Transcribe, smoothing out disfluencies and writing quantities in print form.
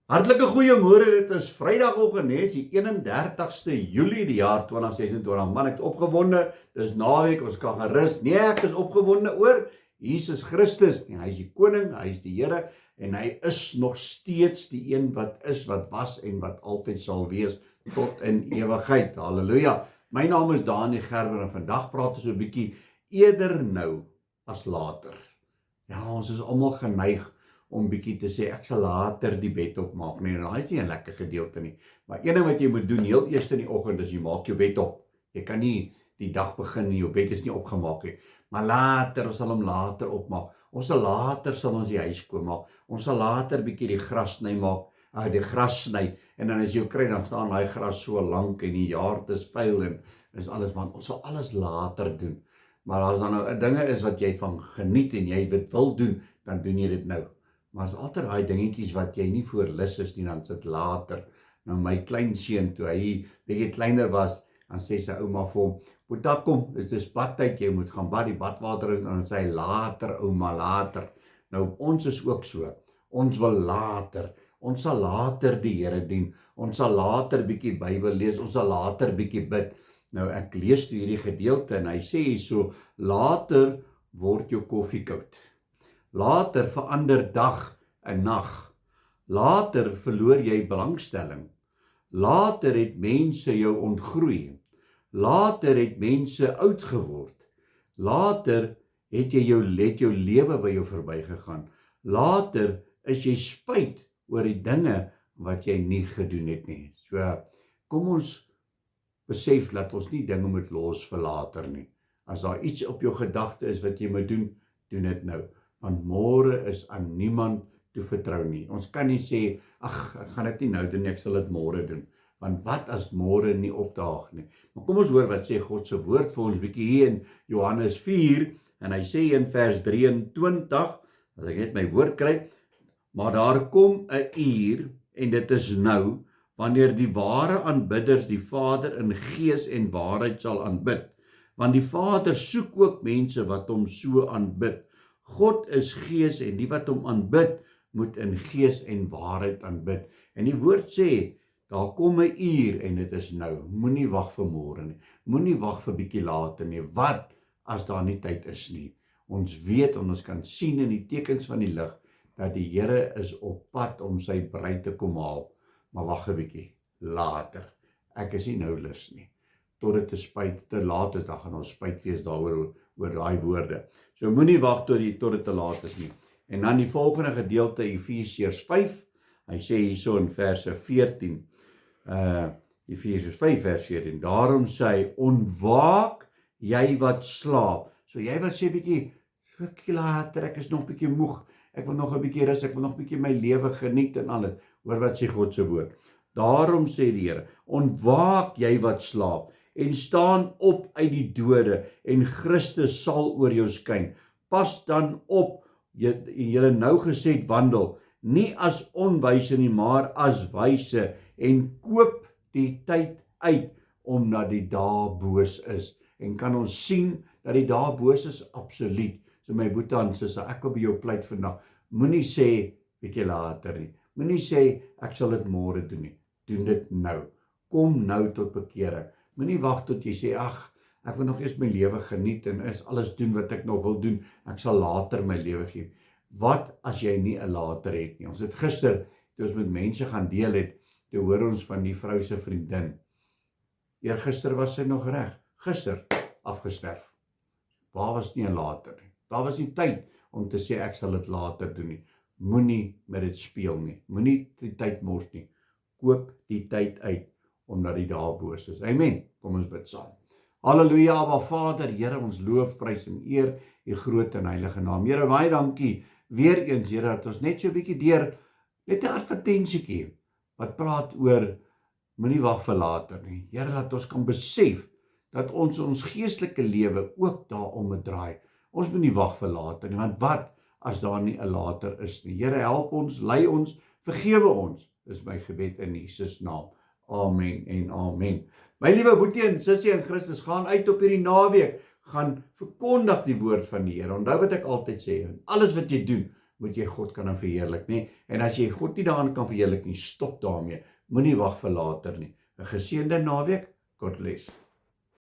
Hartlike goeiemôre, dit is Vrydagoggend, nee, die 31ste Julie die jaar 2026. Man, ek is opgewonde, dis naweek, ons kan gerus. Nee, ek is opgewonde oor Jesus Christus. Nee, hy is die koning, hy is die Here en hy is nog steeds die een wat is, wat was en wat altyd sal wees tot in ewigheid. Halleluja. My naam is Dani Gerber en vandag praat ons so 'n bietjie eerder nou as later. Ja, ons is almal geneig om bietjie te sê, ek sal later die bed opmaak. Nee, daai is nie 'n lekker gedeelte nie. Maar een ding wat jy moet doen, heel eers in die oggend, is jy maak jou bed op. Jy kan nie die dag begin en jou bed is nie opgemaak nie. Maar later, ons sal hom later opmaak. Ons sal later sal ons die huis skoonmaak. Ons sal later bietjie die gras sny, en dan as jy kry, dan staan daai gras so lank en die jaard is vuil en is alles, man, ons sal alles later doen. Maar as dan nou dinge is wat jy van geniet en jy dit wil doen, dan doen jy dit nou. Maar as altyd daai dingetjies wat jy nie voor lus is nie, dan sit later. Nou my kleinseun, toe hy bietjie kleiner was, dan sê sy ouma vir hom, "Boeta, kom, dit is badtyd, jy moet gaan bad, die badwater is," en dan sê hy, "Later, ouma, later." Nou ons is ook so. Ons wil later. Ons sal later die Here dien. Ons sal later bietjie Bybel lees. Ons sal later bietjie bid. Nou ek lees toe hierdie gedeelte en hy sê hierso, later word jou koffie koud. Later verander dag en nag. Later verloor jy belangstelling. Later het mense jou ontgroei. Later het mense oud geword. Later het jou lewe by jou verbygegaan. Later is jy spyt oor die dinge wat jy nie gedoen het nie. So, kom ons besef dat ons nie dinge moet los vir later nie. As daar iets op jou gedagte is wat jy moet doen, doen dit nou. Want môre is aan niemand toe vertrou nie. Ons kan nie sê, ag, ek gaan dit nie nou doen nie, ek sal dit môre doen. Want wat as môre nie opdaag nie? Maar kom ons hoor wat sê God se woord vir ons bietjie hier in Johannes 4, en hy sê in vers 23, as ek net my woord kry, maar daar kom 'n uur, en dit is nou, wanneer die ware aanbidders die Vader in gees en waarheid sal aanbid. Want die Vader soek ook mense wat hom so aanbid. God is gees en die wat hom aanbid, moet in gees en waarheid aanbid. En die woord sê, daar kom 'n uur en dit is nou. Moenie wag vir môre nie. Moenie wag vir bietjie later nie. Wat as daar nie tyd is nie? Ons weet en ons kan sien in die tekens van die lig dat die Here is op pad om sy bruid te kom haal. Maar wag 'n bietjie, later. Ek is nie nou lus nie. Tot dit te laat is, dan gaan ons spyt wees daaroor oor daai woorde. So moenie wag tot dit te laat is nie. En dan die volgende gedeelte, Efesiërs 5, hy sê hierso in verse 14, Efesiërs 5 vers 14, daarom sê hy, ontwaak jy wat slaap. So jy wat sê bietjie later, ek is nog bietjie moeg, ek wil nog 'n bietjie rus, ek wil nog bietjie my lewe geniet en alles. Hoor wat sê God se woord. Daarom sê die Here, ontwaak jy wat slaap, en staan op uit die dode, en Christus sal oor jou skyn. Pas dan op, julle nou gesed wandel, nie as onwyse nie, maar as wyse, en koop die tyd uit, omdat die dae boos is. En kan ons sien dat die dae boos is? Absoluut. So my boetie en sussie, ek wil by jou pleit vandag, moenie sê bietjie later nie. Moenie sê ek sal dit môre doen nie. Doen dit nou. Kom nou tot bekering. Moenie wag tot jy sê, ag, ek wil nog eers my lewe geniet en is alles doen wat ek nog wil doen. Ek sal later my lewe gee. Wat as jy nie 'n later het nie? Ons het gister, toe ons met mense gaan deel het, toe hoor ons van die vrou se vriendin. Eergister was sy nog reg. Gister afgesterf. Waar was nie 'n later nie? Daar was nie tyd om te sê ek sal dit later doen nie. Moenie met dit speel nie. Moenie die tyd mors nie. Koop die tyd uit, omdat die dae boos is. Amen. Kom ons bid saam. Halleluja, Abba Vader, Here, ons loof, prys en eer U groot en heilige naam. Here, baie dankie weer eens, Here, dat ons net so 'n bietjie deur net 'n advertensietjie wat praat oor moenie wag vir later nie. Here, dat ons kan besef dat ons geestelike lewe ook daarom moet draai. Ons moet nie wag vir later nie, want wat as daar nie 'n later is nie? Here, help ons, lei ons, vergewe ons. Dis my gebed in Jesus naam. Amen en amen. My liewe boetie en sussie in Christus, gaan uit op hierdie naweek, gaan verkondig die woord van die Here. Onthou wat ek altyd sê, alles wat jy doen, moet jy God kan verheerlik nie. En as jy God nie daarin kan verheerlik nie, stop daarmee. Moenie wag vir later nie. 'n Geseënde naweek. God bless.